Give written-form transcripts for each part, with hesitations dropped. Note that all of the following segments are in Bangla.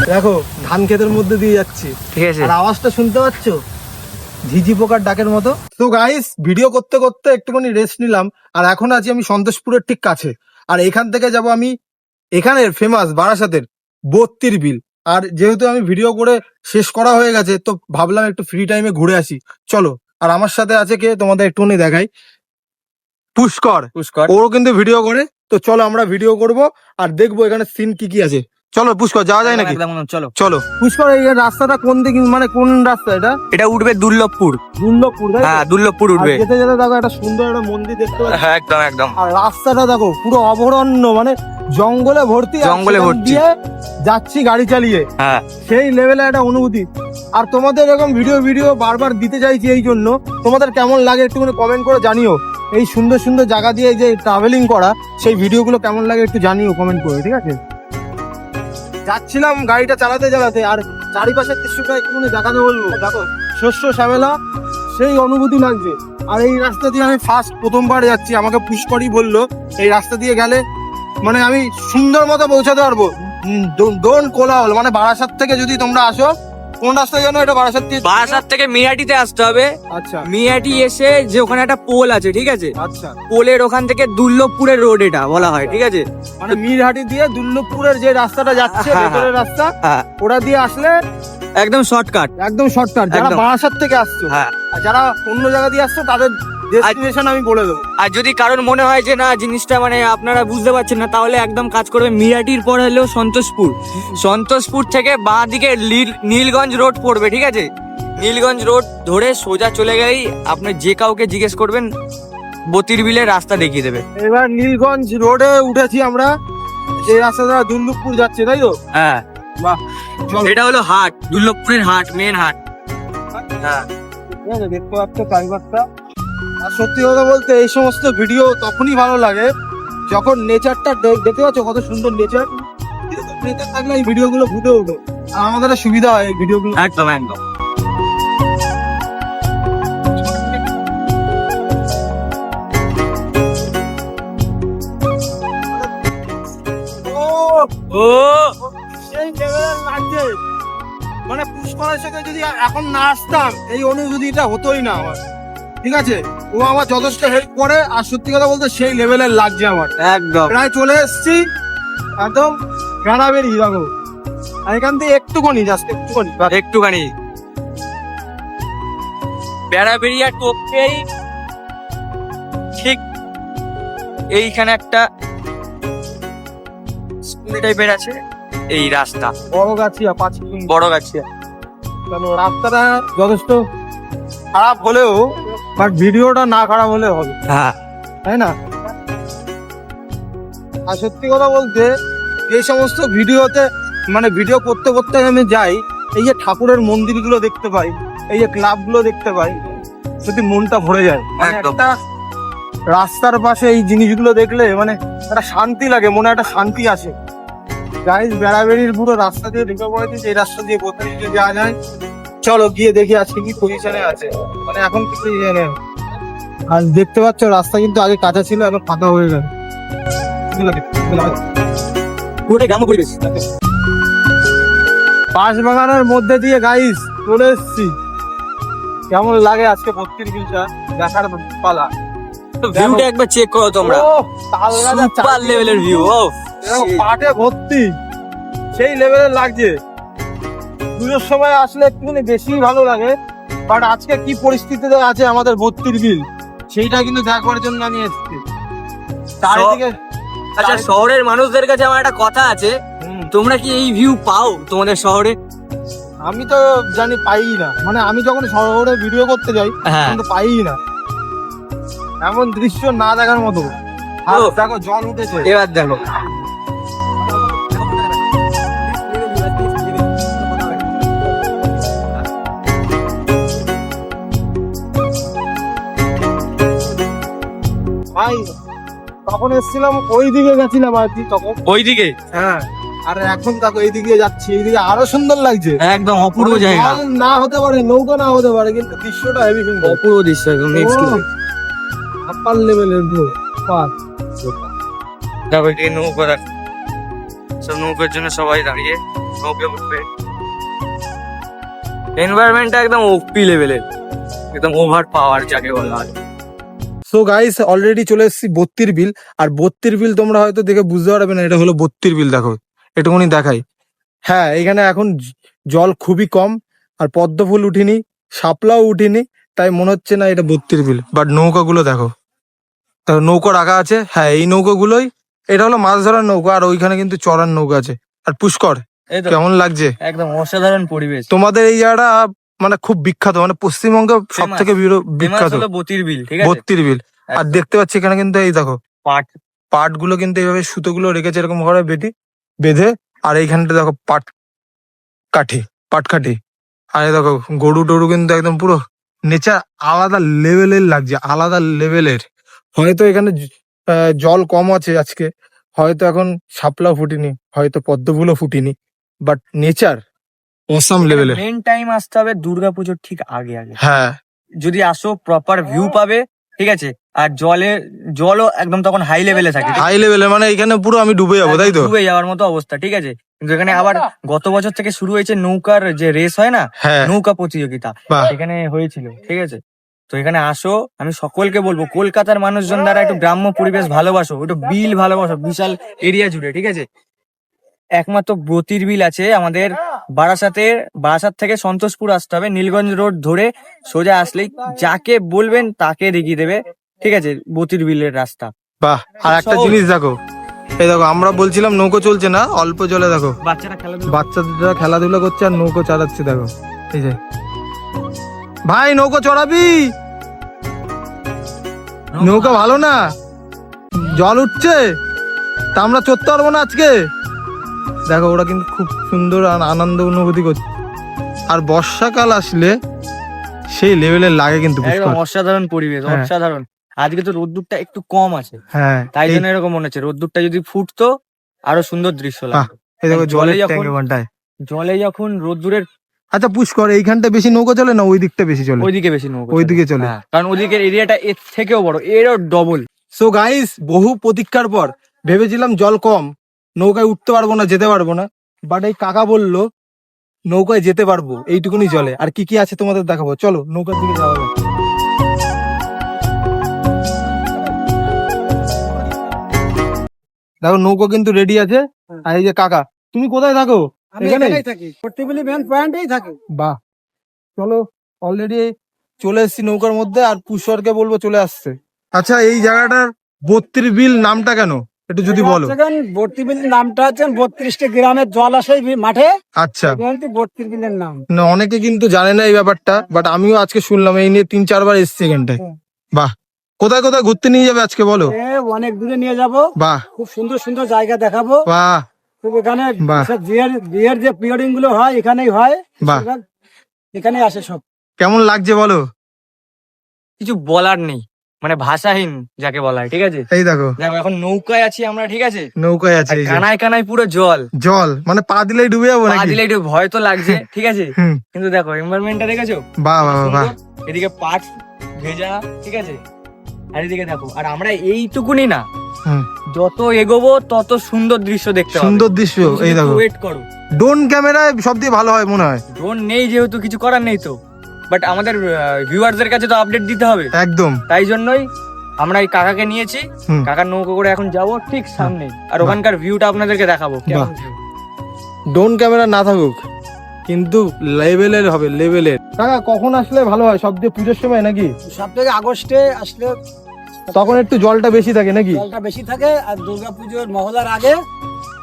দেখো ধান ক্ষেতের মধ্যে দিয়ে যাচ্ছি, ঠিক আছে। আর আওয়াজটা শুনতে পাচ্ছ ঝিঝি পোকার ডাকের মতো। তো গাইস ভিডিও করতে করতে একটুখানি রেস্ট নিলাম, আর এখন আছি আমি সন্তোষপুরের ঠিক কাছে। আর এখান থেকে যাব আমি এখানের ফেমাস বারাসাতের বত্তির বিল। আর যেহেতু আমি ভিডিও করে শেষ করা হয়ে গেছে, তো ভাবলাম একটু ফ্রি টাইমে ঘুরে আসি। চলো। আর আমার সাথে আছে কে তোমাদের একটুখানি দেখাই, পুষ্কর। ওরও কিন্তু ভিডিও করে। তো চলো আমরা ভিডিও করব আর দেখবো এখানে সিন কি কি আছে। চলো পুষ্কর, যাওয়া যায় নাকি? চলো চলো পুষ্কর, এই রাস্তাটা কোন দিকে, মানে কোন রাস্তা এটা? এটা উঠবে দুর্লভপুর। দুর্লভপুর, তাই তো? হ্যাঁ, দুর্লভপুর আর উঠবে। যেতে যেতে দেখো একটা সুন্দর একটা মন্দির দেখতে পাচ্ছি। হ্যাঁ, একদম একদম। আর রাস্তাটা দেখো পুরো অভয়ারণ্য, মানে জঙ্গলে ভর্তি। আর জঙ্গলে সেখান ভর্তি। দিয়ে যাচ্ছি গাড়ি চালিয়ে, হ্যাঁ, সেই লেভেলে একটা অনুভূতি। আর তোমাদের এরকম ভিডিও বারবার দিতে চাইছি, এই জন্য তোমাদের কেমন লাগে একটুখানি কমেন্ট করে জানিও। এই সুন্দর সুন্দর জায়গা দিয়ে যে ট্রাভেলিং করা, সেই ভিডিওগুলো কেমন লাগে একটু জানিও কমেন্ট করে, ঠিক আছে? যাচ্ছিলাম গাড়িটা চালাতে চালাতে, আর চারিপাশের দৃশ্যটা একটুখানি দেখাতে বলবো। দেখো শস্য শ্যামেলা, সেই অনুভূতি লাগছে। আর এই রাস্তা দিয়ে আমি প্রথমবার যাচ্ছি, আমাকে পুষ্করই বললো এই রাস্তা দিয়ে গেলে মানে আমি সুন্দর মতো পৌঁছাতে পারবো। ডোন্ট কোলাহল, মানে বারাসাত থেকে যদি তোমরা আসো, কোন রাস্তা জানো এটা? বারাসাত থেকে, বারাসাত থেকে মিয়াটিতে আসতে হবে। আচ্ছা মিয়াটি এসে যে ওখানে একটা পোল আছে, ঠিক আছে, আচ্ছা, পোলের ওখান থেকে দুর্লভপুরের রোড এটা বলা হয়, ঠিক আছে। মানে মিরহাটি দিয়ে দুর্লভপুরের যে রাস্তাটা যাচ্ছে, হ্যাঁ, ভেতরের রাস্তা, হ্যাঁ, ওটা দিয়ে আসলে একদম শর্টকাট। একদম শর্টকাট। যারা একদম। বারাসাত থেকে আসছো, হ্যাঁ, আর যারা অন্য জায়গা দিয়ে আসছো, তাদের ডেস্টিনেশন আমি বলে দেবো। আর যদি কারোর মনে হয় যে না জিনিসটা মানে আপনারা বুঝতে পারছেন না, তাহলে একদম কাজ করবে, মিরাটির পর হলো সন্তোষপুর। সন্তোষপুর থেকে বাঁ দিকে নীলগঞ্জ রোড পড়বে, ঠিক আছে। নীলগঞ্জ রোড ধরে সোজা চলে গেলেই আপনি যে কাউকে জিজ্ঞেস করবেন বতির বিলের রাস্তা দেখিয়ে দেবে। এবার নীলগঞ্জ রোডে উঠেছি আমরা, যে রাস্তাটা দুর্লভপুর যাচ্ছে, তাই তো? হ্যাঁ, বাহ, চলো। এটা হলো হাট, দুর্লভপুরের হাট, মেন হাট। হ্যাঁ, ঠিক আছে, দেখতে পাচ্ছ চারিপাশটা। আর সত্যি কথা বলতে এই সমস্ত ভিডিও তখনই ভালো লাগে যখন নেচারটা দেখতে পাচ্ছ, কত সুন্দর নেচার। নেচার থাকলে এই ভিডিওগুলো ফুটে ওঠে, আর আমাদের সুবিধা হয় এই ভিডিওগুলো। একদম একদম। ও সেই লেভেলের লাগছে, মানে পুষ্করের সাথে যদি এখন না আসতাম, এই অনুভূতিটা হতোই না আমার, ঠিক আছে? ও আমার যথেষ্ট হেল্প করে, আর সত্যি কথা বলতে সেই লেভেলের লাগছে আমার। একদম। প্রায় চলে এসেছি একদম বেড়াবেড়ি, দেখো। আর এখান থেকে একটুখানি, জাস্ট একটুখানি, একটুখানি বেড়াবেড়িয়া টোপকেই ঠিক এইখানে একটা স্কুল টাইপের আছে, এই রাস্তা বড় গাছিয়া 5 কিলোমিটার। বড় গাছিয়া। কেন রাস্তাটা যথেষ্ট খারাপ হলেও, বাট ভিডিওটা না খারাপ হলে হবে, হ্যাঁ, তাই না? আর সত্যি কথা বলতে এই সমস্ত ভিডিওতে, মানে ভিডিও করতে করতে আমি যাই, এই যে ঠাকুরের মন্দিরগুলো দেখতে পাই, এই যে ক্লাবগুলো দেখতে পাই, সত্যি মনটা ভরে যায়। মানে একদম। একটা রাস্তার পাশে এই জিনিসগুলো দেখলে মানে একটা শান্তি লাগে, মনে একটা শান্তি আসে। গাইজ বেড়াবেড়ির পুরো রাস্তা দিয়ে ঢুকে পড়েছি, এই রাস্তা দিয়ে কোথায় দিয়ে যাওয়া যায়। চলো গিয়ে দেখি আজকে কি পজিশনে আছে, মানে এখন কি পজিশনে। আর দেখতে পাচ্ছ রাস্তা কিন্তু আগে কাঁচা ছিল, এখন ফাঁকা হয়ে গেল। পুরোটাই গ্রাম্য পরিবেশ। পাশ বাগানের মধ্যে দিয়ে গাইস চলে এসছি। কেমন লাগে আজকে বত্তির বিলটা দেখার পালা। ভিউটা একবার চেক করো তোমরা, ওহ, তালগাছা সুপার চারদিকে লেভেলের ভিউ। ও এরকম পাটে ভর্তি, সেই লেভেলের লাগছে। পুজোর সময় আসলে একটুখানি বেশি ভালো লাগে, বাট আজকে কি পরিস্থিতিতে আছে আমাদের বত্তির বিল, সেইটা কিন্তু দেখার জন্য আমি এসেছি। চারিদিকে আচ্ছা, শহরের মানুষদের কাছে আমার একটা কথা আছে, তোমরা কি এই ভিউ পাও তোমাদের শহরে? আমি তো জানি পাই না, মানে আমি যখন শহরে ভিডিও করতে যাই হ্যাঁ। কিন্তু পাই না, এমন দৃশ্য না দেখার মতো। আর ও। দেখো জল উঠেছে। এবার দেখো, ভাই তখন এসেছিলাম, ওই দিকে গেছিলাম আর কি তখন। ওইদিকে হ্যাঁ, আর এখন দেখো এইদিকে যাচ্ছি, এইদিকে আরো সুন্দর লাগছে। একদম অপূর্ব জায়গা, জল না হতে পারে, নৌকা না হতে পারে, কিন্তু দৃশ্যটা হেভি সুন্দর। অপূর্ব দৃশ্য, একদম নেক্সট লেভেল। আপার লেভেলের ব্রো, পার। দেখো এদিকে নৌকা, সব নৌকার জন্য সবাই দাঁড়িয়ে নৌকে উঠবে। এনভায়রনমেন্টটা একদম ওপি লেভেলের, একদম ওভার পাওয়ার যাকে বলা হয়। সো গাইস অলরেডি চলে এসেছি বত্তির বিল। আর বত্তির বিল তোমরা হয়তো দেখে বুঝতে পারবে না এটা হলো বত্তির বিল। দেখো এটুকুনি দেখাই। হ্যাঁ, এখানে এখন জল খুবই কম, আর পদ্ম ফুল উঠিনি, শাপলাও উঠিনি, তাই মনে হচ্ছে না এটা বত্তির বিল। বাট নৌকাগুলো দেখো, দেখো নৌকা রাখা আছে। হ্যাঁ, এই নৌকাগুলোই, এটা হলো মাছ ধরার নৌকা, আর ওইখানে কিন্তু চড়ার নৌকা আছে। আর পুষ্কর এই তো কেমন লাগছে? একদম অসাধারণ পরিবেশ। তোমাদের এই জায়গাটা মানে খুব বিখ্যাত, মানে পশ্চিমবঙ্গে সব থেকে বিখ্যাত হলো বতির বিল, ঠিক আছে? বত্তির বিল। আর দেখতে পাচ্ছি এখানে কিন্তু এই দেখো পাট পাট গুলো কিন্তু এইভাবে সুতোগুলো রেখেছে এরকম ভাবে বেঁধে। আর এইখানটা দেখো পাটকাঠি। আর এই দেখো গরু টরু কিন্তু একদম পুরো নেচার আলাদা লেভেলের লাগছে, আলাদা লেভেলের। হয়তো এখানে জল কম আছে আজকে, হয়তো এখন শাপলা ফুটিনি, হয়তো পদ্মফুলও ফুটিনি, বাট নেচার অসাম লেভেলের। মেন টাইম আসতে হবে দুর্গাপুজোর ঠিক আগে আগে। হ্যাঁ, যদি আসো প্রপার ভিউ পাবে, ঠিক আছে? আর জলও একদম তখন হাই লেভেলে থাকে, হাই লেভেলের, মানে এখানে পুরো আমি ডুবে যাবো, তাই তো? ডুবে যাওয়ার মতো অবস্থা, ঠিক আছে? কিন্তু এখানে আবার গত বছর থেকে শুরু হয়েছে নৌকার যে রেস হয় না, হ্যাঁ, নৌকা প্রতিযোগিতা, বাহ। এখানে হয়েছিল, ঠিক আছে? তো এখানে আসো, আমি সকলকে বলবো কলকাতার মানুষজন দ্বারা একটু গ্রাম্য পরিবেশ ভালোবাসো, একটু বিল ভালোবাসো, বিশাল এরিয়া জুড়ে, ঠিক আছে? একমাত্র ব্রতির বিল আছে আমাদের বারাসাত থেকে সন্তোষপুর আসতে হবে, নীলগঞ্জ রোড ধরে সোজা আসলেই যাকে বলবেন তাকে দেখিয়ে দেবে, ঠিক আছে? ব্রতির বিলের রাস্তা। বাহ। আর একটা সহজ। জিনিস দেখো, এই দেখো আমরা বলছিলাম নৌকো চলছে না, অল্প জলে দেখো বাচ্চারা খেলাধুলা বাচ্চারা খেলাধুলা করছে আর নৌকো চালাচ্ছে। দেখো এই যে, ভাই নৌকো চড়াবি? নৌকা ভালো না, জল উঠছে, তা আমরা চড়তে পারবো না আজকে। দেখো ওরা কিন্তু খুব সুন্দর আর আনন্দ অনুভূতি করছে। আর বর্ষাকাল আসলে সেই লেভেলের লাগে কিন্তু একদম পুষ্কর। অসাধারণ পরিবেশ, হ্যাঁ। অসাধারণ। আজকে তো রোদ্দুরটা একটু কম আছে, হ্যাঁ, তাই এই- জন্য এরকম মনে হচ্ছে। রোদ্দুরটা যদি ফুটতো আরো সুন্দর দৃশ্য লাগতো। এই দেখো জলে জলের যখন- ট্যাঙ্কে ঘন্টায়। জলে যখন রোদ্দুরের আচ্ছা পুষ্কর এইখানটা বেশি নৌকো চলে না ওই দিকটা বেশি চলে? ওইদিকে বেশি নৌকা ওইদিকে চলে। হ্যাঁ, কারণ ওইদিকের এরিয়াটা এর থেকেও বড়, এরও ডবল। সো গাইস, বহু প্রতীক্ষার পর ভেবেছিলাম জল কম, নৌকায় উঠতে পারবো না, যেতে পারবো না, বাট এই কাকা বললো নৌকায় যেতে পারবো, এইটুকুনি জলে। আর কি কি আছে তোমাদের দেখাবো, চলো নৌকার দিকে যাওয়া যাক। দেখো নৌকো কিন্তু রেডি আছে। আর এই যে কাকা, তুমি কোথায় থাকো? এখানেই? থাকি প্রত্যেকগুলি মেন পয়েন্টেই থাকি। বাহ, চলো অলরেডি চলে এসেছি নৌকার মধ্যে, আর পুষ্করকে বলবো চলে আসছে। আচ্ছা এই জায়গাটার বত্তির বিল নামটা কেন একটু যদি বলো। ভর্তি বিলের নামটা হচ্ছে 32টি গ্রামের জল আসে এই মাঠে, আচ্ছা, ভর্তি বিলের নাম। না অনেকে কিন্তু জানে না এই ব্যাপারটা, বাট আমিও আজকে শুনলাম, এই নিয়ে 3-4 বার এসছি এখানটায়। বাহ, কোথায় কোথায় ঘুরতে নিয়ে যাবে আজকে বলো? অনেক দূরে নিয়ে যাব, বাহ খুব সুন্দর সুন্দর জায়গা দেখাবো। বাহ খুব এখানে বাহ। সব বিয়ের যে প্রিওয়েডিং গুলো হয় এখানেই হয়, বাহ। বেশিরভাগ এখানেই আসে সব। কেমন লাগছে বলো? কিছু বলার নেই, মানে ভাষাহীন যাকে বলা হয়, ঠিক আছে? এই দেখো দেখো এখন নৌকায় আছি আমরা, ঠিক আছে? নৌকায় আছে, আর এই যে কানায় কানায় পুরো জল, জল, মানে পা দিলেই ডুবে যাবো পা নাকি? দিলে একটু ভয় তো লাগছে, ঠিক আছে? হুম, কিন্তু দেখো এনভায়রনমেন্টটা দেখেছো? বাহ বাহ বাহ, বাহ। সুন্দর। এদিকে পাট ভেজা, ঠিক আছে? আর এদিকে দেখো, আর আমরা এইটুকুনি না, হুম, যত এগোবো তত সুন্দর দৃশ্য দেখতে পাবে। সুন্দর দৃশ্য। এই দেখো ওয়েট করো, ড্রোন ক্যামেরায় সব দিয়ে ভালো হয় মনে হয়। ড্রোন নেই যেহেতু কিছু করার নেই তো, বাট আমাদের ভিউয়ারদের কাছে তো আপডেট দিতে হবে, একদম। তাই জন্যই আমরা এই কাকাকে নিয়েছি। হুম। কাকার নৌকো করে এখন যাবো ঠিক সামনে, আর ওখানকার ভিউটা আপনাদেরকে দেখাবো কেমন view। ড্রোন ক্যামেরা না থাকুক কিন্তু লেভেলের হবে, লেভেলের। কাকা কখন আসলে ভালো হয়? সব দিয়ে পুজোর সময় নাকি? সব থেকে আগস্টে আসলে তখন একটু জলটা বেশি থাকে নাকি? জলটা বেশি থাকে, আর দুর্গাপুজোর মহলার আগে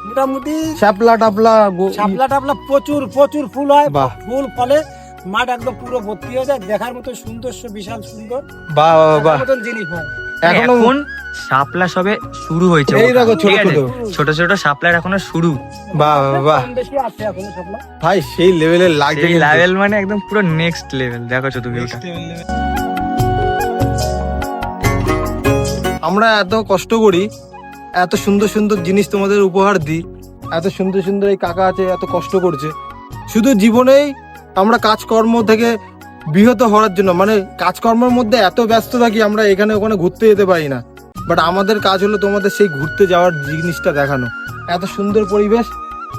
মোটামুটি শ্যাপলা টাপলা শাপলা টাপলা প্রচুর প্রচুর ফুল হয়। বাহ। ফুল ফলে মাঠ একদম পুরো ভর্তি হয়ে যায়, দেখার মতো সুন্দর, বিশাল সুন্দর বাহ বাহ বাহ। দেখার মতন জিনিস হয়। এখনো এখন শাপলা সবে শুরু হয়েছে, এই দেখো ছোট ঠিক আছে? ছোট। ছোট ছোট শাপলার এখনো শুরু, বাহ বাহ বাহ কম বেশি আছে এখনো শাপলা। ভাই, সেই লেভেলের লাগছে এই কিন্তু। লেভেল মানে একদম পুরো নেক্সট লেভেল। দেখো ছোট ভিউটা, আমরা এত কষ্ট করি, এত সুন্দর সুন্দর জিনিস তোমাদের উপহার দিই, এত সুন্দর সুন্দর এই কাকা আছে এত কষ্ট করছে, শুধু জীবনেই আমরা কাজকর্ম থেকে বিহত হওয়ার জন্য, মানে কাজকর্মের মধ্যে এত ব্যস্ত থাকি আমরা, এখানে ওখানে ঘুরতে যেতে পারি না। বাট আমাদের কাজ হলো তোমাদের সেই ঘুরতে যাওয়ার জিনিসটা দেখানো। এত সুন্দর পরিবেশ,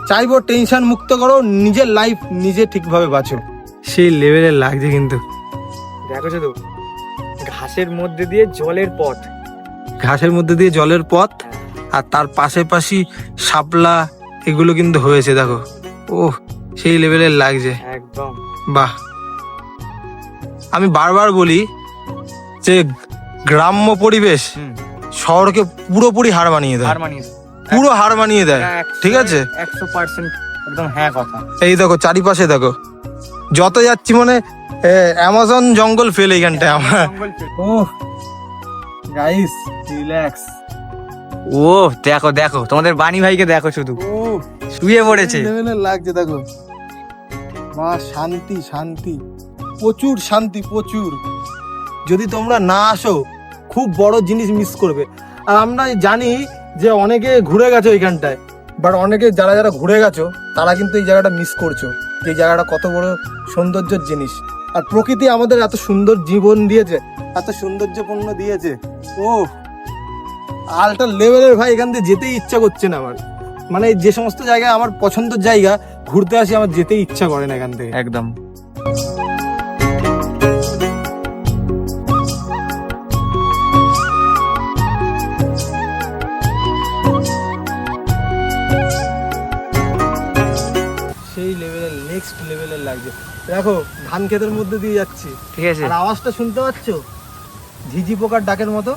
চাইবো টেনশন মুক্ত করো, নিজের লাইফ নিজে ঠিকভাবে বাঁচো। সেই লেভেলের লাগছে কিন্তু। দেখো শুধু ঘাসের মধ্যে দিয়ে জলের পথ, ঘাসের মধ্যে দিয়ে জলের পথ, আর তার পাশাপাশি শাপলা এগুলো কিন্তু হয়েছে দেখো। ওহ, সেই লেভেলের লাগছে একদম। বাহ। আমি বারবার বলি যে গ্রাম্য পরিবেশ শহরকে পুরোপুরি হার মানিয়ে দেয়, পুরো হার মানিয়ে দেয়, ঠিক আছে? 100% একদম হ্যাঁ কথা। এই দেখো চারিপাশে দেখো, যত যাচ্ছি মানে অ্যামাজন জঙ্গল ফেল এইখানটায় আমার। ও গাইস রিল্যাক্স। ও দেখো দেখো তোমাদের বাণী ভাইকে দেখো শুধু ও শুয়ে পড়েছে। লেভেলের লাগছে দেখো। মা শান্তি শান্তি, প্রচুর শান্তি, প্রচুর। যদি তোমরা না আসো খুব বড় জিনিস মিস করবে। আর আমরা জানি যে অনেকে ঘুরে গেছো এইখানটায়, বাট অনেকে যারা যারা ঘুরে গেছো তারা কিন্তু এই জায়গাটা মিস করছো, যে এই জায়গাটা কত বড় সৌন্দর্যের জিনিস। আর প্রকৃতি আমাদের এত সুন্দর জীবন দিয়েছে, এত সৌন্দর্যপূর্ণ দিয়েছে। ও আলটা লেভেলের ভাই, এখান থেকে যেতেই ইচ্ছা করছে না আমার। মানে যে সমস্ত জায়গায় আমার পছন্দের জায়গা ঘুরতে আসি, আমার যেতেই ইচ্ছা করে না এখান থেকে একদম। সেই লেভেলের, নেক্সট লেভেলের লাগছে। দেখো ধান ক্ষেতের মধ্যে দিয়ে যাচ্ছি, ঠিক আছে। আর আওয়াজটা শুনতে পাচ্ছ ঝিঝি পোকার ডাকের মতো।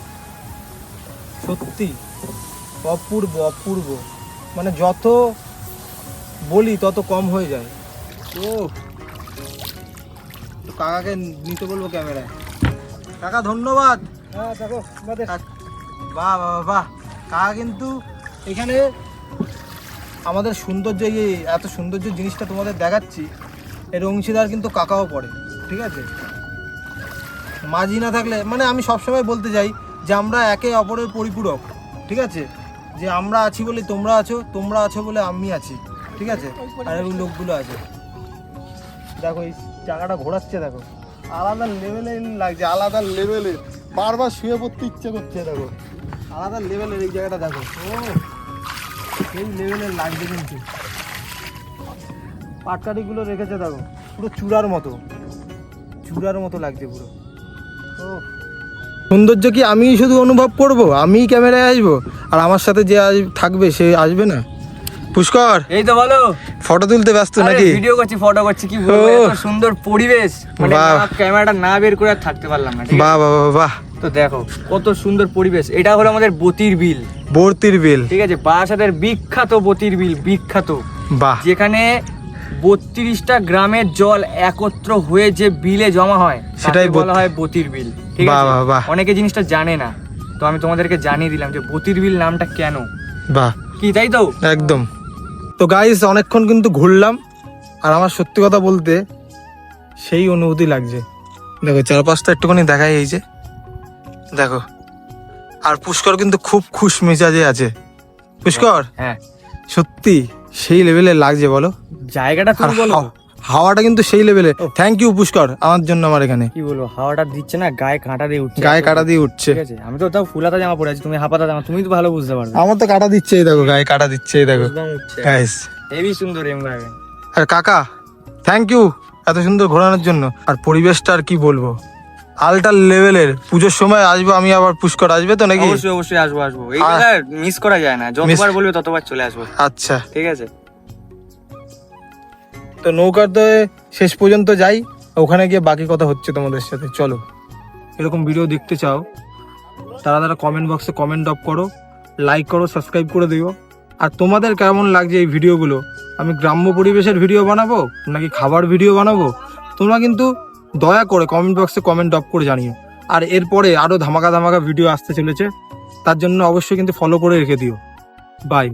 সত্যি অপূর্ব অপূর্ব, মানে যত বলি তত কম হয়ে যায়। ও তো কাকাকে নিতে বলবো ক্যামেরায়। কাকা ধন্যবাদ। হ্যাঁ দেখো আমাদের বাহ বাহ বাহ। কাকা কিন্তু এখানে আমাদের সৌন্দর্য, এই এত সৌন্দর্য জিনিসটা তোমাদের দেখাচ্ছি, এর অংশীদার কিন্তু কাকাও পড়ে, ঠিক আছে? মাঝি না থাকলে, মানে আমি সবসময় বলতে চাই যে আমরা একে অপরের পরিপূরক, ঠিক আছে? যে আমরা আছি বলে তোমরা আছো, তোমরা আছো বলে আমি আছি, ঠিক আছে? আর ওই লোকগুলো আছে। দেখো এই জায়গাটা ঘোরাচ্ছে, দেখো আলাদা লেভেলের লাগছে, আলাদা লেভেলের। বারবার শুয়ে পড়তে ইচ্ছে করছে, দেখো আলাদা লেভেলের এই জায়গাটা দেখো। ও সেই লেভেলের লাগছে কিন্তু। পাটকাঠিগুলো রেখেছে দেখো, পুরো চূড়ার মতো, চূড়ার মতো লাগছে পুরো। ও সৌন্দর্য কি আমি শুধু অনুভব করব, আমি ক্যামেরায় আসবো, আর আমার সাথে যে থাকবে সে আসবে না? পুষ্কর এই তো বলো। ফটো তুলতে ব্যস্ত নাকি? ভিডিও করছি, ফটো করছি, কি বলবো, এত সুন্দর পরিবেশ, মানে বাহ। ক্যামেরাটা না বের করে আর থাকতে পারলাম না, ঠিক আছে? বাহ বাহ বাহ বাহ। তো দেখো কত সুন্দর পরিবেশ। এটা হলো আমাদের বতির বিল, বর্তির বিল, ঠিক আছে? বারাসাতের বিখ্যাত বতির বিল, বিখ্যাত, বাহ। যেখানে 32টা গ্রামের জল একত্র হয়ে যে বিলে জমা হয় সেটাই সেটাই বলা হয় বতির বিল, ঠিক বাহ, আছে? বাহ, বাহ। অনেকে জিনিসটা জানে না, তো আমি তোমাদেরকে জানিয়ে দিলাম যে বতির বিল নামটা কেন, বাহ কি তাই তো? একদম। তো গাইস অনেকক্ষণ কিন্তু ঘুরলাম, আর আমার সত্যি কথা বলতে সেই অনুভূতি লাগছে। দেখো চারপাশটা একটুখানি দেখাই, এই যে দেখো। আর পুষ্কর কিন্তু খুব খুশ মেজাজে আছে। পুষ্কর হ্যাঁ, সত্যি সেই লেভেলের লাগছে বলো। জায়গাটা আর তুমি বলো। হাওয়াটা কিন্তু সেই লেভেলে। থ্যাংক ইউ পুষ্কর আমার জন্য, আমার এখানে কি বলবো, হাওয়াটা দিচ্ছে না, গায়ে কাঁটা দিয়ে উঠছে, গায়ে কাটা দিয়ে উঠছে। ঠিক আছে? আমি তো তাও ফুলাতা জামা পরে আছি, তুমি হাফাতা জামা, তুমি তো ভালো বুঝতে পারবে। আমার তো কাটা দিচ্ছে, এই দেখো গায়ে কাটা দিচ্ছে, এই দেখো একদম উঠছে, গাইস। হেভি সুন্দর এনভায়রনমেন্ট। আর কাকা থ্যাংক ইউ এত সুন্দর ঘোরানোর জন্য। আর পরিবেশটা আর কি বলবো, আলটার লেভেলের। পুজোর সময় আসবো আমি আবার, পুষ্কর আসবে তো নাকি? অবশ্যই অবশ্যই আসবো আসবো, এই জায়গা মিস করা যায় না, যতবার বলবে ততবার চলে আসবো, আচ্ছা ঠিক আছে? তো নৌকাতে শেষ পর্যন্ত যাই, ওখানে গিয়ে বাকি কথা হচ্ছে তোমাদের সাথে। চলো, এরকম ভিডিও দেখতে চাও তারা তারা কমেন্ট বক্সে কমেন্ট ড্রপ করো, লাইক করো, সাবস্ক্রাইব করে দিও। আর তোমাদের কেমন লাগছে এই ভিডিওগুলো, আমি গ্রাম্য পরিবেশের ভিডিও বানাবো নাকি খাবার ভিডিও বানাবো, তোমরা কিন্তু দয়া করে কমেন্ট বক্সে কমেন্ট ড্রপ করে জানিও। আর এরপরে আরো ধামাকা ধামাকা ভিডিও আসতে চলেছে, তার জন্য অবশ্যই কিন্তু ফলো করে রেখে দিও। বাই।